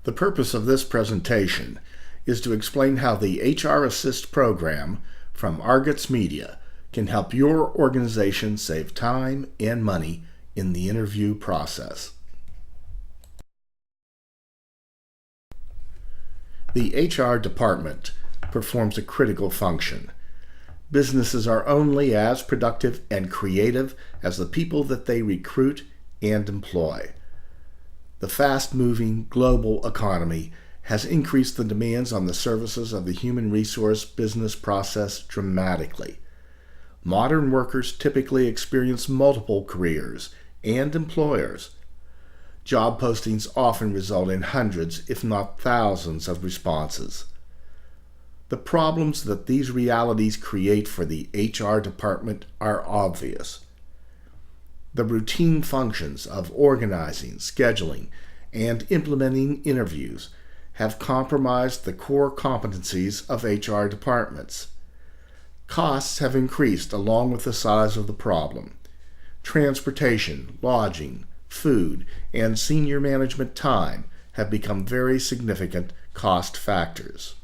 The purpose of this presentation is to explain how the HR Assist program from Rgetzmedia can help your organization save time and money in the interview process. The HR department performs a critical function. Businesses are only as productive and creative as the people that they recruit and employ. The fast-moving global economy has increased the demands on the services of the human resource business process dramatically. Modern workers typically experience multiple careers and employers. Job postings often result in hundreds, if not thousands, of responses. The problems that these realities create for the HR department are obvious. The routine functions of organizing, scheduling, and implementing interviews have compromised the core competencies of HR departments. Costs have increased along with the size of the problem. Transportation, lodging, food, and senior management time have become very significant cost factors.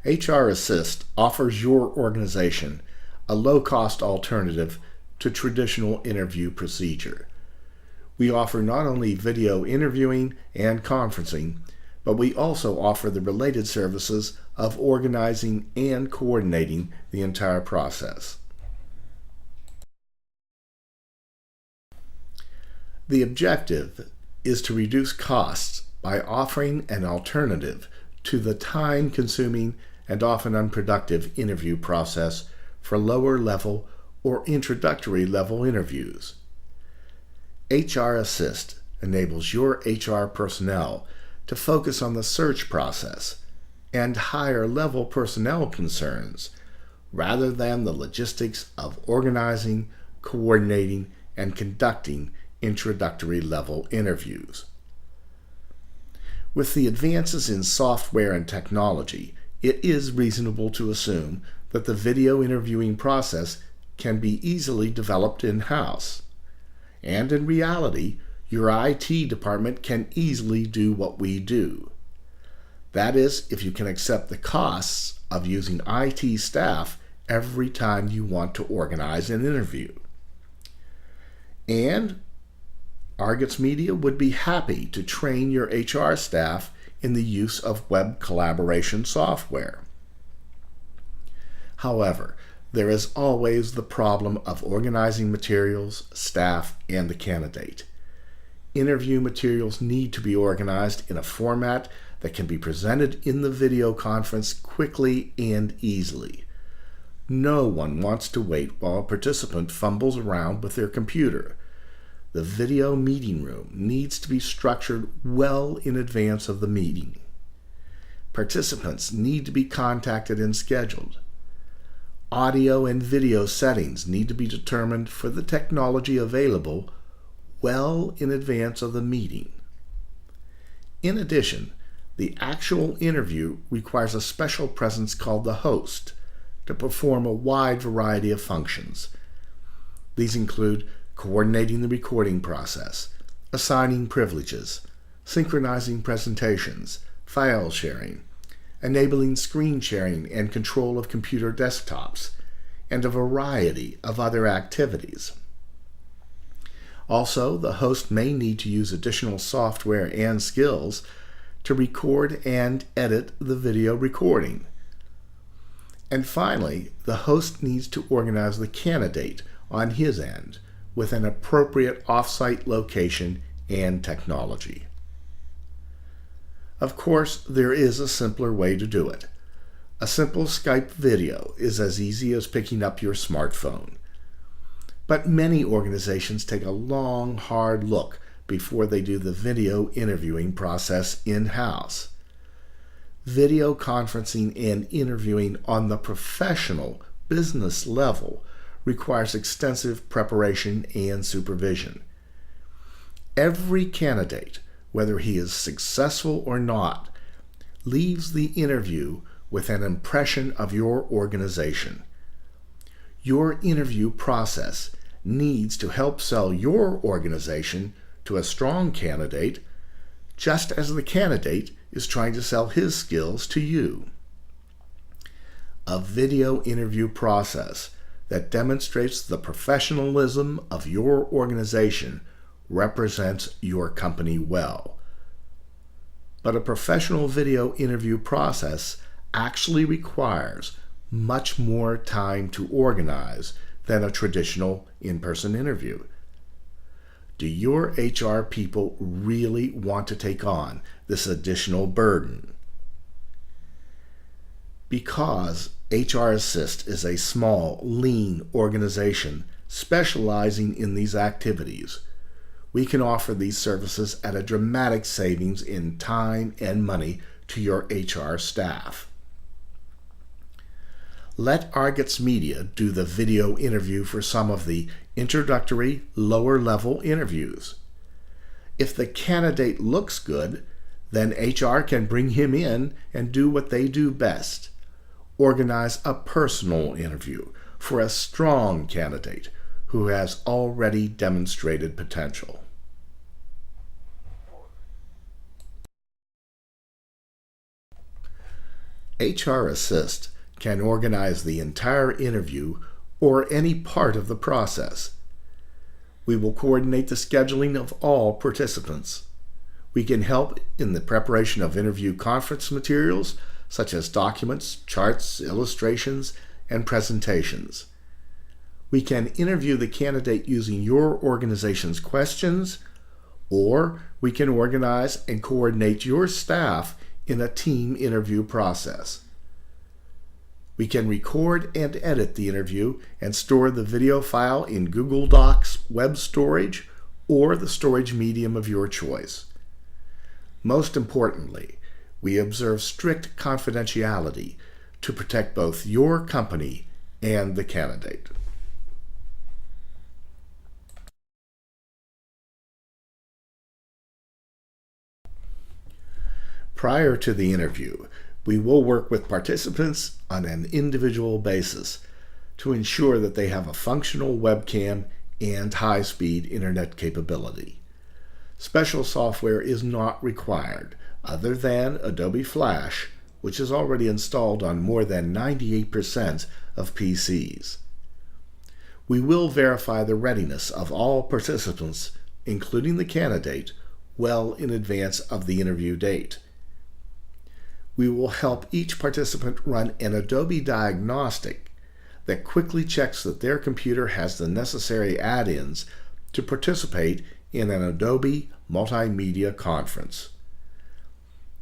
HR Assist offers your organization a low-cost alternative to traditional interview procedure. We offer not only video interviewing and conferencing, but we also offer the related services of organizing and coordinating the entire process. The objective is to reduce costs by offering an alternative to the time-consuming and often unproductive interview process for lower-level or introductory-level interviews. HR Assist enables your HR personnel to focus on the search process and higher-level personnel concerns rather than the logistics of organizing, coordinating, and conducting introductory-level interviews. With the advances in software and technology, it is reasonable to assume that the video interviewing process can be easily developed in-house. And in reality, your IT department can easily do what we do. That is, if you can accept the costs of using IT staff every time you want to organize an interview. And Rgetzmedia would be happy to train your HR staff in the use of web collaboration software. However, there is always the problem of organizing materials, staff, and the candidate. Interview materials need to be organized in a format that can be presented in the video conference quickly and easily. No one wants to wait while a participant fumbles around with their computer. The video meeting room needs to be structured well in advance of the meeting. Participants need to be contacted and scheduled. Audio and video settings need to be determined for the technology available well in advance of the meeting. In addition, the actual interview requires a special presence called the host to perform a wide variety of functions. These include coordinating the recording process, assigning privileges, synchronizing presentations, file sharing, enabling screen sharing and control of computer desktops, and a variety of other activities. Also, the host may need to use additional software and skills to record and edit the video recording. And finally, the host needs to organize the candidate on his end with an appropriate off-site location and technology. Of course, there is a simpler way to do it. A simple Skype video is as easy as picking up your smartphone. But many organizations take a long, hard look before they do the video interviewing process in-house. Video conferencing and interviewing on the professional business level requires extensive preparation and supervision. Every candidate, whether he is successful or not, leaves the interview with an impression of your organization. Your interview process needs to help sell your organization to a strong candidate, just as the candidate is trying to sell his skills to you. A video interview process that demonstrates the professionalism of your organization represents your company well. But a professional video interview process actually requires much more time to organize than a traditional in-person interview. Do your HR people really want to take on this additional burden? Because HR Assist is a small, lean organization specializing in these activities, we can offer these services at a dramatic savings in time and money to your HR staff. Let Rgetzmedia do the video interview for some of the introductory, lower-level interviews. If the candidate looks good, then HR can bring him in and do what they do best: organize a personal interview for a strong candidate who has already demonstrated potential. HR Assist can organize the entire interview or any part of the process. We will coordinate the scheduling of all participants. We can help in the preparation of interview conference materials such as documents, charts, illustrations, and presentations. We can interview the candidate using your organization's questions, or we can organize and coordinate your staff in a team interview process. We can record and edit the interview and store the video file in Google Docs web storage or the storage medium of your choice. Most importantly, we observe strict confidentiality to protect both your company and the candidate. Prior to the interview, we will work with participants on an individual basis to ensure that they have a functional webcam and high-speed internet capability. Special software is not required other than Adobe Flash, which is already installed on more than 98% of PCs. We will verify the readiness of all participants, including the candidate, well in advance of the interview date. We will help each participant run an Adobe diagnostic that quickly checks that their computer has the necessary add-ins to participate in an Adobe multimedia conference.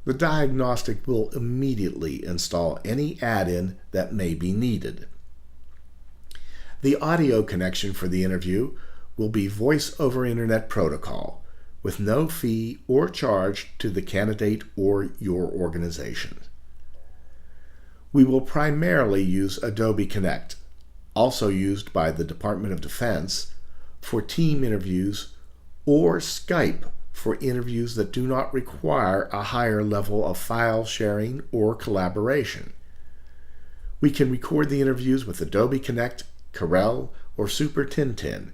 The diagnostic will immediately install any add-in that may be needed. The audio connection for the interview will be Voice over Internet Protocol, with no fee or charge to the candidate or your organization. We will primarily use Adobe Connect, also used by the Department of Defense, for team interviews, or Skype for interviews that do not require a higher level of file sharing or collaboration. We can record the interviews with Adobe Connect, Corel, or Super Tintin,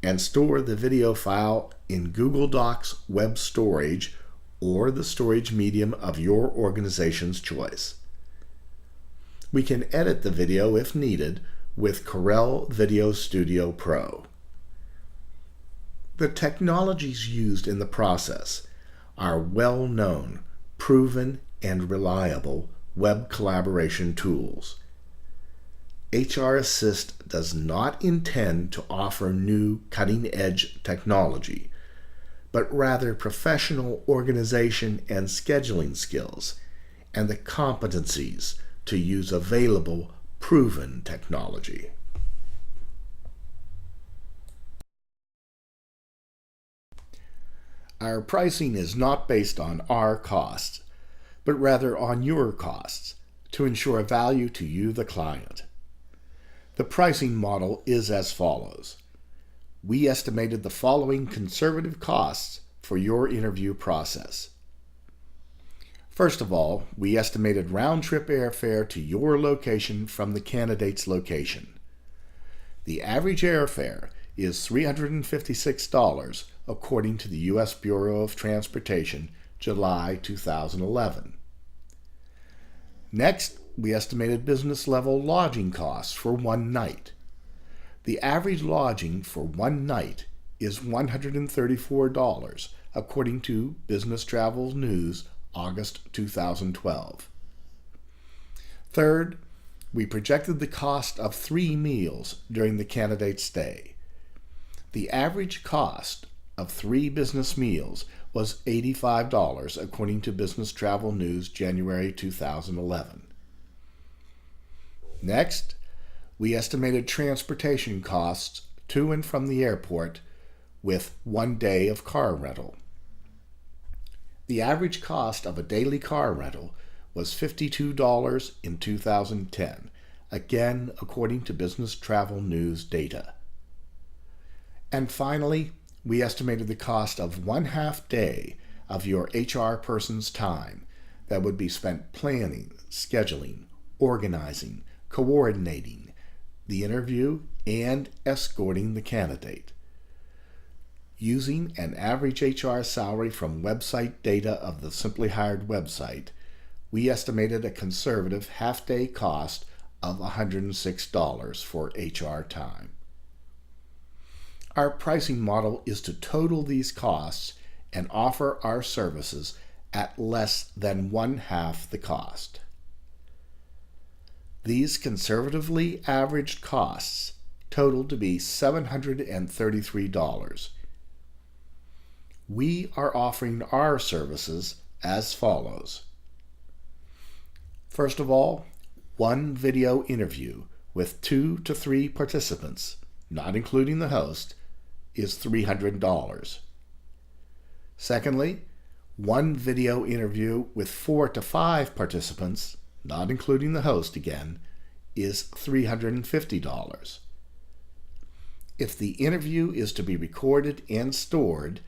and store the video file in Google Docs web storage or the storage medium of your organization's choice. We can edit the video if needed with Corel Video Studio Pro. The technologies used in the process are well-known, proven, and reliable web collaboration tools. HR Assist does not intend to offer new cutting-edge technology, but rather professional organization and scheduling skills and the competencies to use available, proven technology. Our pricing is not based on our costs, but rather on your costs to ensure value to you, the client. The pricing model is as follows. We estimated the following conservative costs for your interview process. First of all, we estimated round-trip airfare to your location from the candidate's location. The average airfare is $356, according to the U.S. Bureau of Transportation, July 2011. Next, we estimated business-level lodging costs for one night. The average lodging for one night is $134, according to Business Travel News, August 2012. Third, we projected the cost of 3 meals during the candidate's stay. The average cost of 3 business meals was $85, according to Business Travel News, January 2011. Next, we estimated transportation costs to and from the airport with 1 day of car rental. The average cost of a daily car rental was $52 in 2010, again according to Business Travel News data. And finally, we estimated the cost of 1/2 day of your HR person's time that would be spent planning, scheduling, organizing, coordinating the interview, and escorting the candidate. Using an average HR salary from website data of the Simply Hired website, we estimated a conservative half-day cost of $106 for HR time. Our pricing model is to total these costs and offer our services at less than 1/2 the cost. These conservatively averaged costs totaled to be $733. We are offering our services as follows. First of all, one video interview with 2 to 3 participants, not including the host, is $300. Secondly, one video interview with 4 to 5 participants, not including the host again, is $350. If the interview is to be recorded and stored,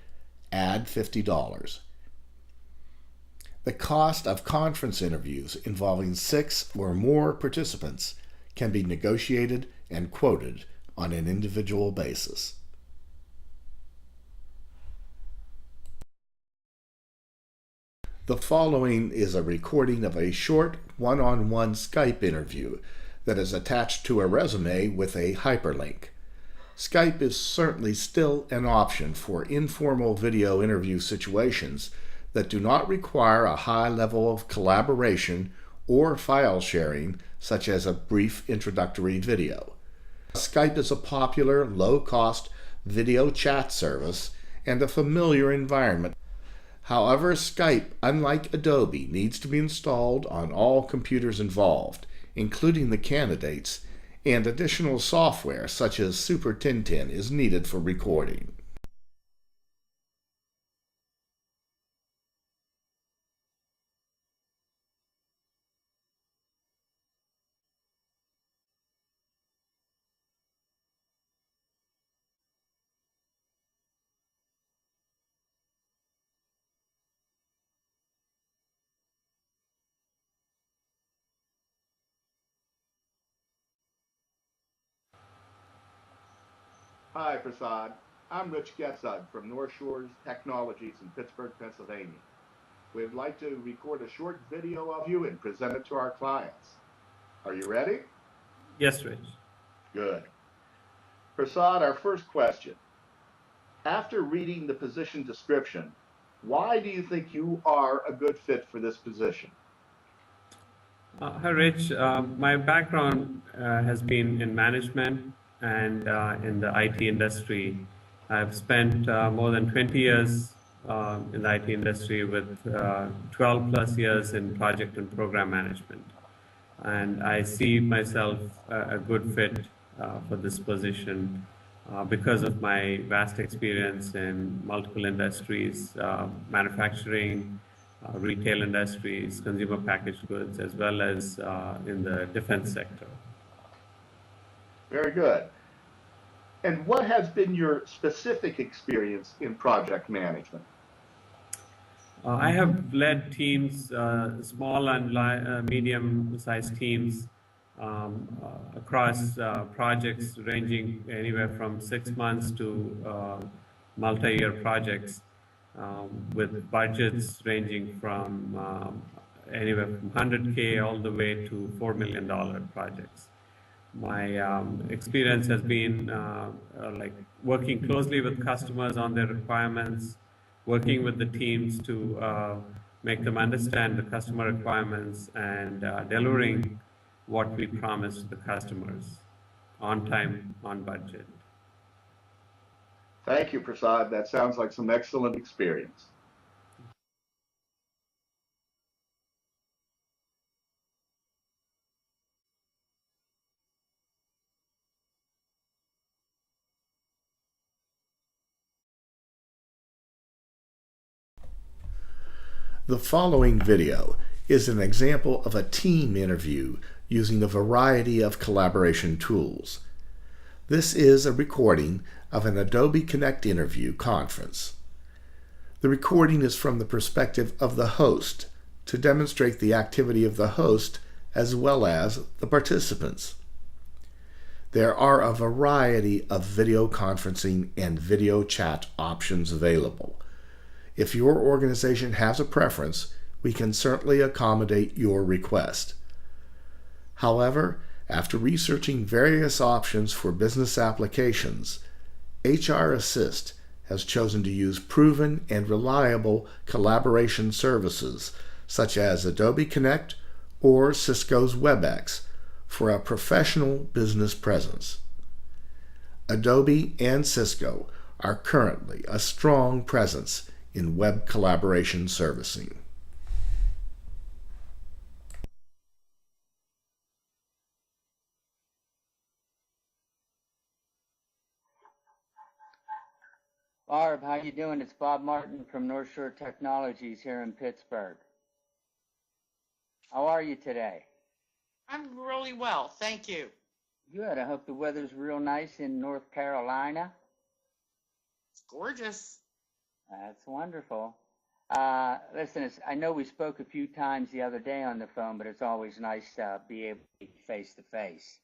add $50. The cost of conference interviews involving 6 or more participants can be negotiated and quoted on an individual basis. The following is a recording of a short one-on-one Skype interview that is attached to a resume with a hyperlink. Skype is certainly still an option for informal video interview situations that do not require a high level of collaboration or file sharing, such as a brief introductory video. Skype is a popular, low-cost video chat service and a familiar environment. However, Skype, unlike Adobe, needs to be installed on all computers involved, including the candidates, and additional software such as Super Tintin is needed for recording. Hi, Prasad. I'm Rgetzmedia from North Shores Technologies in Pittsburgh, Pennsylvania. We'd like to record a short video of you and present it to our clients. Are you ready? Yes, Rich. Good. Prasad, our first question. After reading the position description, why do you think you are a good fit for this position? Hi, Rich. My background has been in management and in the IT industry. I've spent more than 20 years in the IT industry with 12 plus years in project and program management. And I see myself a good fit for this position because of my vast experience in multiple industries, manufacturing, retail industries, consumer packaged goods, as well as in the defense sector. Very good. And what has been your specific experience in project management? I have led teams, small and medium-sized teams, across projects ranging anywhere from 6 months to multi-year projects with budgets ranging from anywhere from 100K all the way to $4 million projects. My experience has been like working closely with customers on their requirements, working with the teams to make them understand the customer requirements, and delivering what we promise to the customers on time, on budget. Thank you, Prasad. That sounds like some excellent experience. The following video is an example of a team interview using a variety of collaboration tools. This is a recording of an Adobe Connect interview conference. The recording is from the perspective of the host to demonstrate the activity of the host as well as the participants. There are a variety of video conferencing and video chat options available. If your organization has a preference, we can certainly accommodate your request. However, after researching various options for business applications, HR Assist has chosen to use proven and reliable collaboration services such as Adobe Connect or Cisco's WebEx for a professional business presence. Adobe and Cisco are currently a strong presence in web collaboration servicing. Barb, how you doing? It's Bob Martin from North Shore Technologies here in Pittsburgh. How are you today? I'm really well, thank you. Good. I hope the weather's real nice in North Carolina. It's gorgeous. That's wonderful. Listen, I know we spoke a few times the other day on the phone, but it's always nice to be able to meet face to face.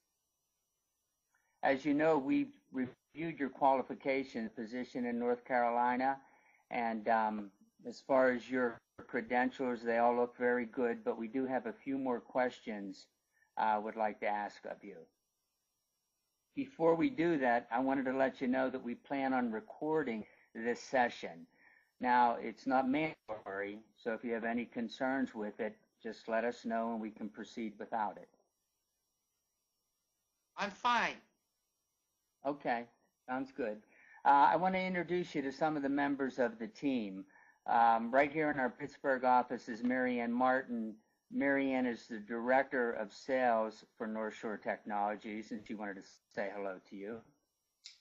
As you know, we've reviewed your qualification position in North Carolina, and as far as your credentials, they all look very good, but we do have a few more questions I would like to ask of you. Before we do that, I wanted to let you know that we plan on recording this session. Now, it's not mandatory, so if you have any concerns with it, just let us know and we can proceed without it. I'm fine. Okay, sounds good. I want to introduce you to some of the members of the team. Right here in our Pittsburgh office is Marianne Martin. Marianne is the Director of Sales for North Shore Technologies, and she wanted to say hello to you.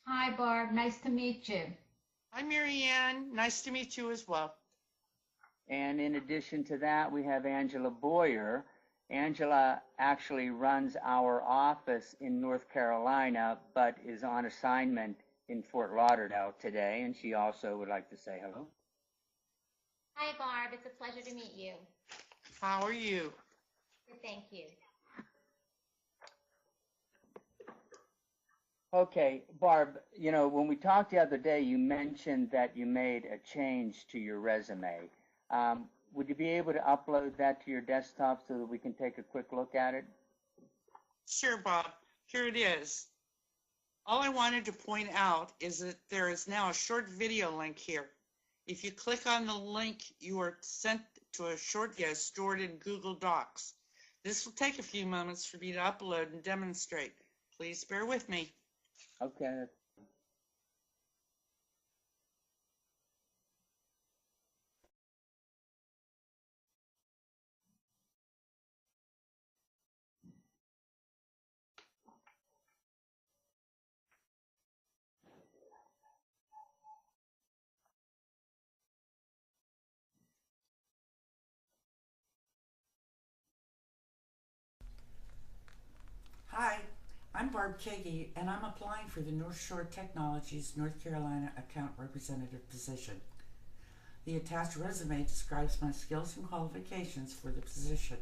Hi, Barb. Nice to meet you. Hi, Marianne. Nice to meet you as well. And in addition to that, we have Angela Boyer. Angela actually runs our office in North Carolina, but is on assignment in Fort Lauderdale today, and she also would like to say hello. Hi, Barb. It's a pleasure to meet you. How are you? Good, thank you. Okay, Barb, you know, when we talked the other day, you mentioned that you made a change to your resume. Would you be able to upload that to your desktop so that we can take a quick look at it? Sure, Bob. Here it is. All I wanted to point out is that there is now a short video link here. If you click on the link, you are sent to a short video stored in Google Docs. This will take a few moments for me to upload and demonstrate. Please bear with me. Okay. Hi, I'm Barb Kagi, and I'm applying for the North Shore Technologies North Carolina Account Representative position. The attached resume describes my skills and qualifications for the position.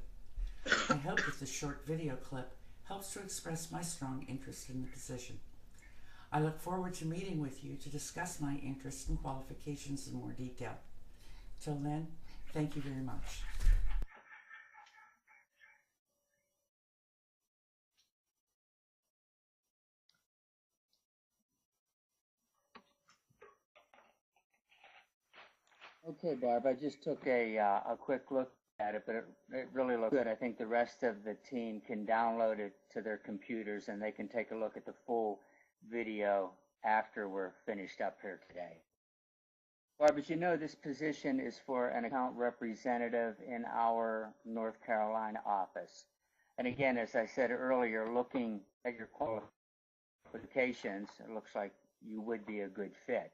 I hope that the short video clip helps to express my strong interest in the position. I look forward to meeting with you to discuss my interests and qualifications in more detail. Till then, thank you very much. Okay, Barb, I just took a quick look at it, but it really looks good. I think the rest of the team can download it to their computers and they can take a look at the full video after we're finished up here today. Barb, as you know, this position is for an account representative in our North Carolina office. And again, as I said earlier, looking at your qualifications, it looks like you would be a good fit.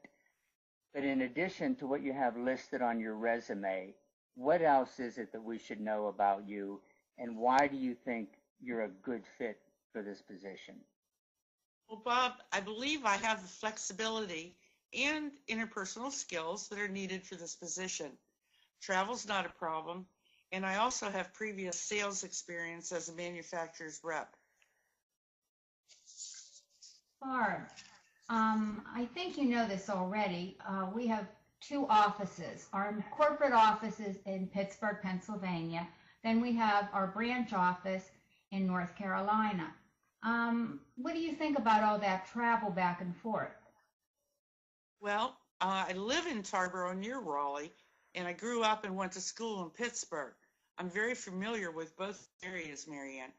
But in addition to what you have listed on your resume, what else is it that we should know about you, and why do you think you're a good fit for this position? Well, Bob, I believe I have the flexibility and interpersonal skills that are needed for this position. Travel's not a problem, and I also have previous sales experience as a manufacturer's rep. Barb, I think you know this already. We have two offices. Our corporate office is in Pittsburgh, Pennsylvania. Then we have our branch office in North Carolina. What do you think about all that travel back and forth? Well, I live in Tarboro near Raleigh, and I grew up and went to school in Pittsburgh. I'm very familiar with both areas, Marianne.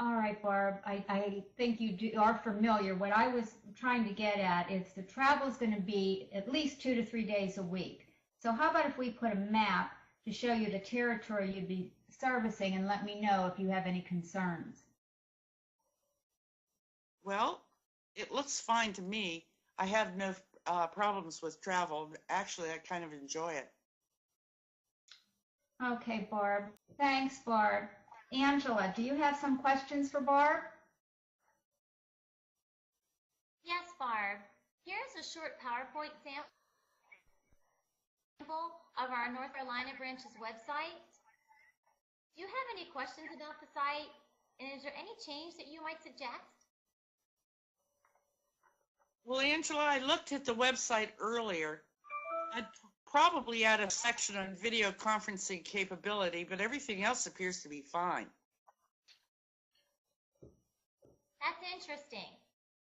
All right, Barb, I think you are familiar. What I was trying to get at is the travel is going to be at least 2 to 3 days a week. So how about if we put a map to show you the territory you'd be servicing and let me know if you have any concerns? Well, it looks fine to me. I have no problems with travel. Actually, I kind of enjoy it. Okay, Barb. Thanks, Barb. Angela, do you have some questions for Barb? Yes, Barb. Here's a short PowerPoint sample of our North Carolina branch's website. Do you have any questions about the site? And is there any change that you might suggest? Well, Angela, I looked at the website earlier. I'd probably add a section on video conferencing capability, but everything else appears to be fine. That's interesting.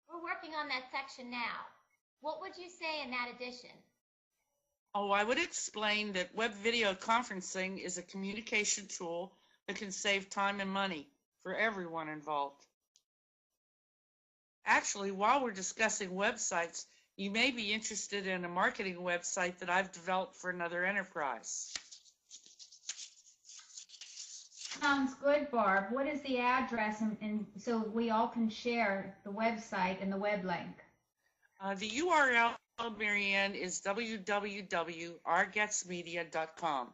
We're working on that section now. What would you say in that addition? Oh, I would explain that web video conferencing is a communication tool that can save time and money for everyone involved. Actually, while we're discussing websites, you may be interested in a marketing website that I've developed for another enterprise. Sounds good, Barb. What is the address and so we all can share the website and the web link? The URL, Marianne, is www.rgetzmedia.com.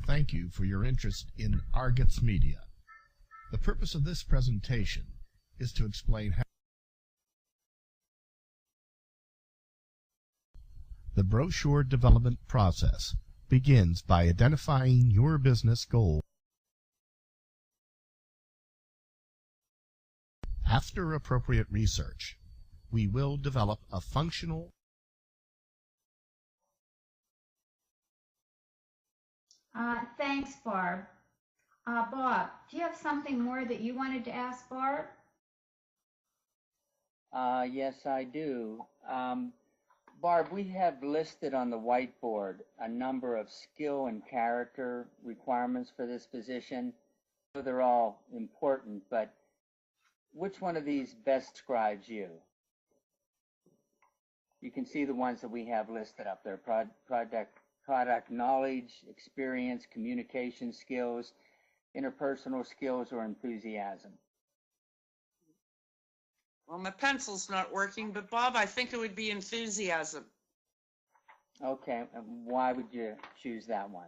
Thank you for your interest in Rgetzmedia. The purpose of this presentation is to explain how the brochure development process begins by identifying your business goal. After appropriate research, we will develop a functional Thanks, Barb. Bob, do you have something more that you wanted to ask Barb? Yes, I do. Barb, we have listed on the whiteboard a number of skill and character requirements for this position. They're all important, but which one of these best describes you? You can see the ones that we have listed up there: product knowledge, experience, communication skills, interpersonal skills, or enthusiasm. Well, my pencil's not working, but Bob, I think it would be enthusiasm. Okay, and why would you choose that one?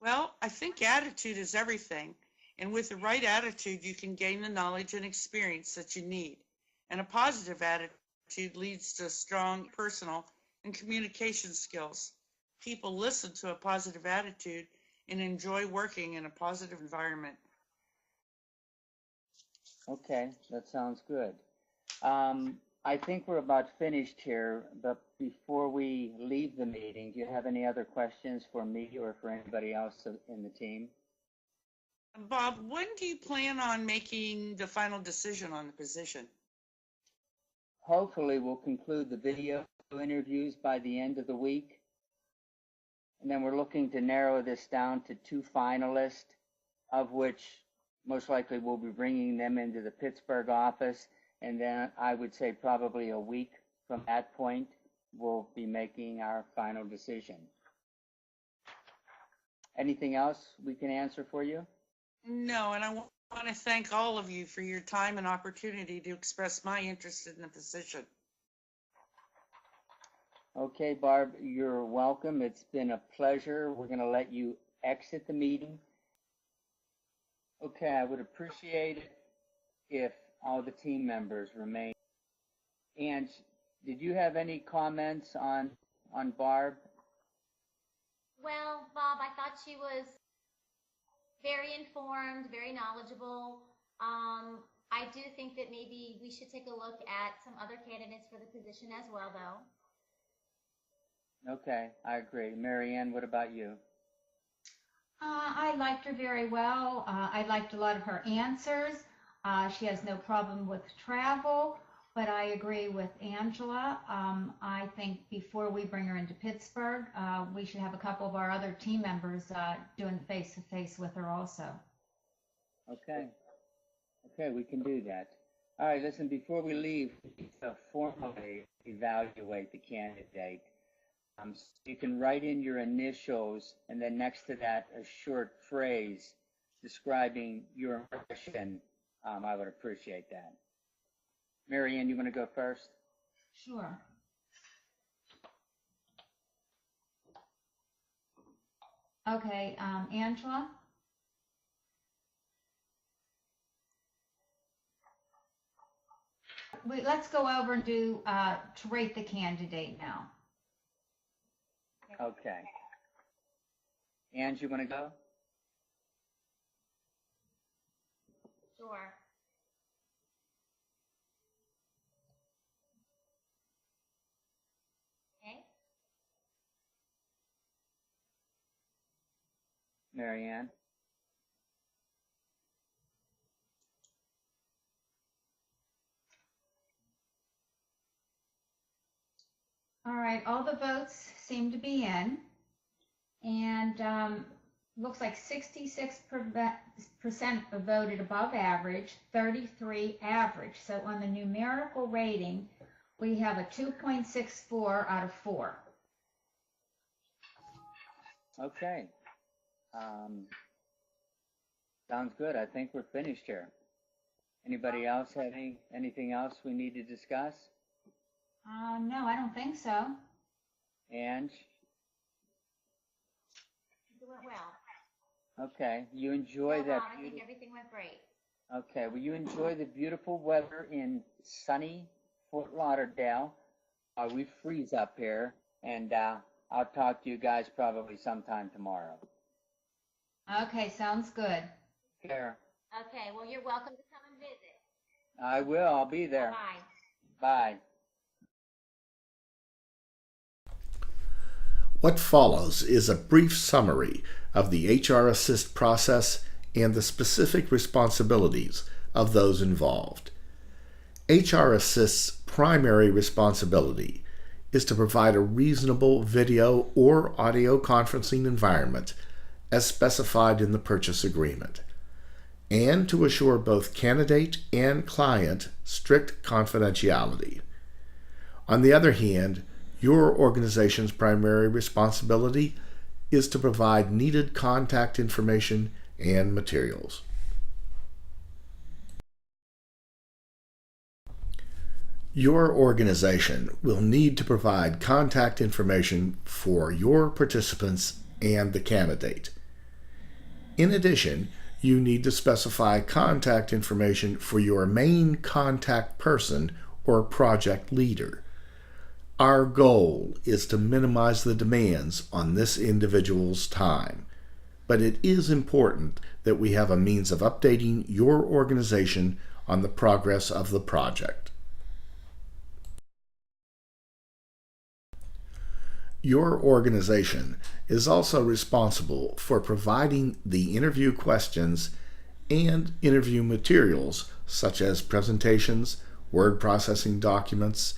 Well, I think attitude is everything, And with the right attitude, you can gain the knowledge and experience that you need. And a positive attitude leads to strong personal and communication skills. People listen to a positive attitude and enjoy working in a positive environment. Okay, that sounds good. I think we're about finished here, but before we leave the meeting, do you have any other questions for me or for anybody else in the team? Bob, when do you plan on making the final decision on the position? Hopefully, we'll conclude the video interviews by the end of the week. And then we're looking to narrow this down to 2 finalists, of which most likely we'll be bringing them into the Pittsburgh office. And then I would say probably a week from that point, we'll be making our final decision. Anything else we can answer for you? No, and I want to thank all of you for your time and opportunity to express my interest in the position. Okay, Barb, you're welcome. It's been a pleasure. We're going to let you exit the meeting. Okay, I would appreciate it if all the team members remain. And did you have any comments on Barb? Well, Bob, I thought she was very informed, very knowledgeable. I do think that maybe we should take a look at some other candidates for the position as well, though. Okay, I agree. Mary Ann, what about you? I liked her very well. I liked a lot of her answers. She has no problem with travel, but I agree with Angela. I think before we bring her into Pittsburgh, we should have a couple of our other team members doing face-to-face with her also. Okay. Okay, we can do that. All right, listen, before we leave, we need to formally evaluate the candidate. So you can write in your initials and then next to that a short phrase describing your impression. I would appreciate that. Mary Ann, you want to go first? Sure. Okay, Angela? Let's go over and do to rate the candidate now. Okay. Ange, you want to go? Sure. Okay. Mary Ann? All right, all the votes seem to be in, and looks like 66% voted above average, 33 average. So on the numerical rating, we have a 2.64 out of 4. Okay. Sounds good. I think we're finished here. Anybody else have anything else we need to discuss? No, I don't think so. Ange? It went well. Okay. You enjoy No, that Bob, I think everything went great. Okay. Well, you enjoy the beautiful weather in sunny Fort Lauderdale. We freeze up here, and I'll talk to you guys probably sometime tomorrow. Okay, sounds good. Take care. Okay, well, you're welcome to come and visit. I will. I'll be there. Bye-bye. Bye. What follows is a brief summary of the HR Assist process and the specific responsibilities of those involved. HR Assist's primary responsibility is to provide a reasonable video or audio conferencing environment as specified in the purchase agreement, and to assure both candidate and client strict confidentiality. On the other hand, your organization's primary responsibility is to provide needed contact information and materials. Your organization will need to provide contact information for your participants and the candidate. In addition, You need to specify contact information for your main contact person or project leader. Our goal is to minimize the demands on this individual's time, but it is important that we have a means of updating your organization on the progress of the project. Your organization is also responsible for providing the interview questions and interview materials such as presentations, word processing documents,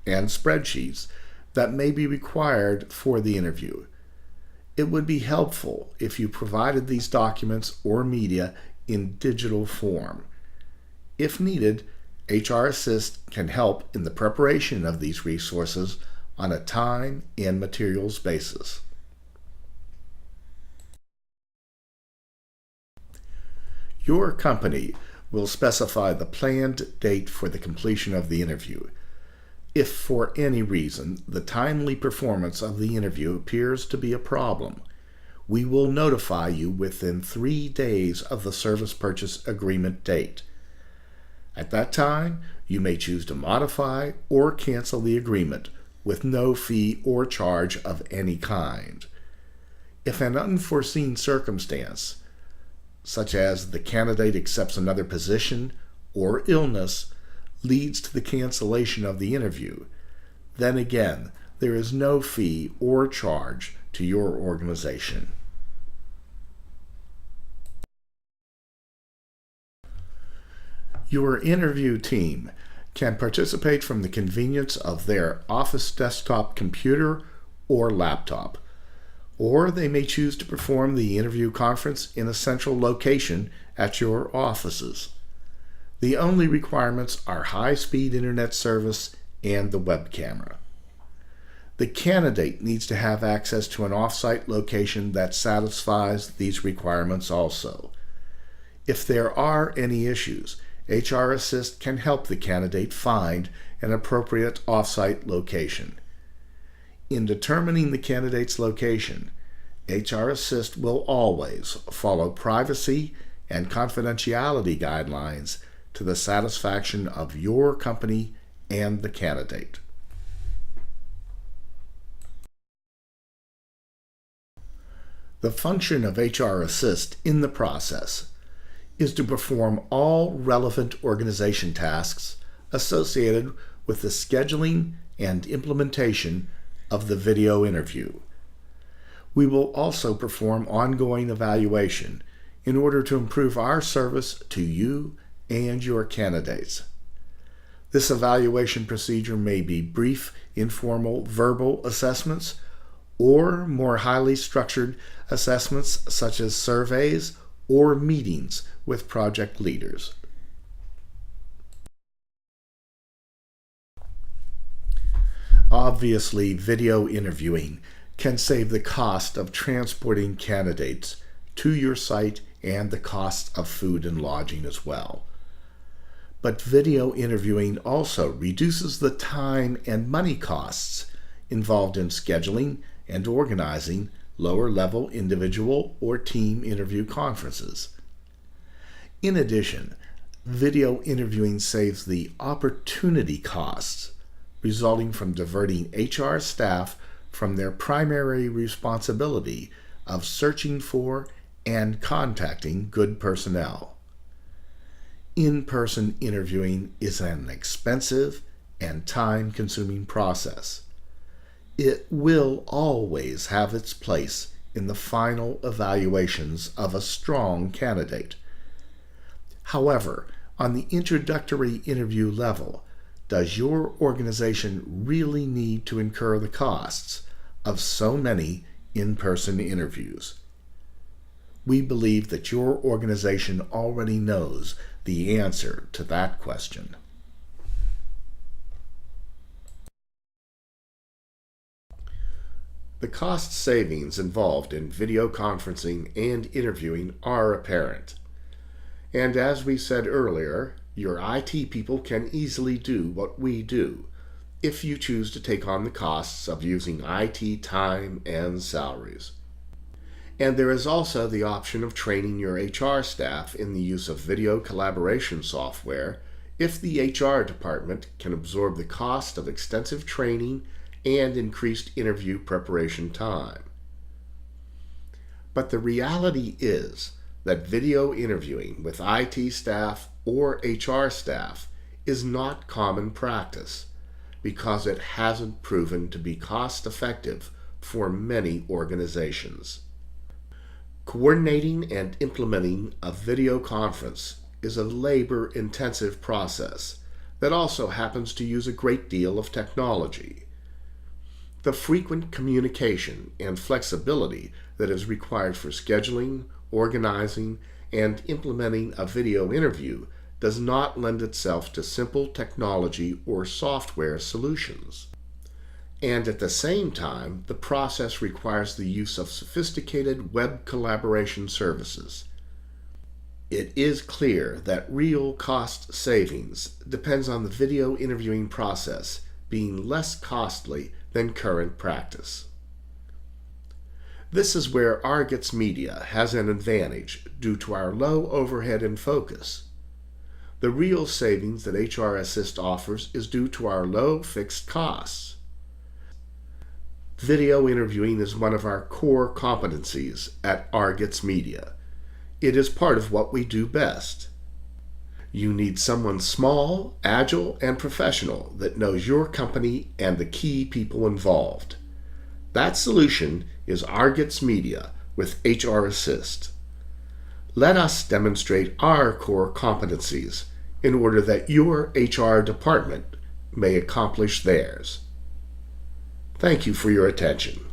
and spreadsheets that may be required for the interview. It would be helpful if you provided these documents or media in digital form. If needed, HR Assist can help in the preparation of these resources on a time and materials basis. Your company will specify the planned date for the completion of the interview. If for any reason the timely performance of the interview appears to be a problem, we will notify you within 3 days of the service purchase agreement date. At that time, you may choose to modify or cancel the agreement with no fee or charge of any kind. If an unforeseen circumstance, such as the candidate accepts another position or illness, leads to the cancellation of the interview, then again, there is no fee or charge to your organization. Your interview team can participate from the convenience of their office desktop computer or laptop, or they may choose to perform the interview conference in a central location at your offices. The only requirements are high-speed internet service and the web camera. The candidate needs to have access to an off-site location that satisfies these requirements also. If there are any issues, HR Assist can help the candidate find an appropriate off-site location. In determining the candidate's location, HR Assist will always follow privacy and confidentiality guidelines to the satisfaction of your company and the candidate. The function of HR Assist in the process is to perform all relevant organization tasks associated with the scheduling and implementation of the video interview. We will also perform ongoing evaluation in order to improve our service to you and your candidates. This evaluation procedure may be brief, informal, verbal assessments, or more highly structured assessments such as surveys or meetings with project leaders. Obviously, video interviewing can save the cost of transporting candidates to your site and the cost of food and lodging as well. But video interviewing also reduces the time and money costs involved in scheduling and organizing lower-level individual or team interview conferences. In addition, video interviewing saves the opportunity costs resulting from diverting HR staff from their primary responsibility of searching for and contacting good personnel. In-person interviewing is an expensive and time-consuming process. It will always have its place in the final evaluations of a strong candidate. However, on the introductory interview level, does your organization really need to incur the costs of so many in-person interviews? We believe that your organization already knows the answer to that question. The cost savings involved in video conferencing and interviewing are apparent. And as we said earlier, your IT people can easily do what we do if you choose to take on the costs of using IT time and salaries. And there is also the option of training your HR staff in the use of video collaboration software if the HR department can absorb the cost of extensive training and increased interview preparation time. But the reality is that video interviewing with IT staff or HR staff is not common practice because it hasn't proven to be cost-effective for many organizations. Coordinating and implementing a video conference is a labor-intensive process that also happens to use a great deal of technology. The frequent communication and flexibility that is required for scheduling, organizing, and implementing a video interview does not lend itself to simple technology or software solutions. And at the same time, the process requires the use of sophisticated web collaboration services. It is clear that real cost savings depends on the video interviewing process being less costly than current practice. This is where Rgetzmedia has an advantage due to our low overhead and focus. The real savings that HR Assist offers is due to our low fixed costs. Video interviewing is one of our core competencies at Rgetzmedia. It is part of what we do best. You need someone small, agile, and professional that knows your company and the key people involved. That solution is Rgetzmedia with HR Assist. Let us demonstrate our core competencies in order that your HR department may accomplish theirs. Thank you for your attention.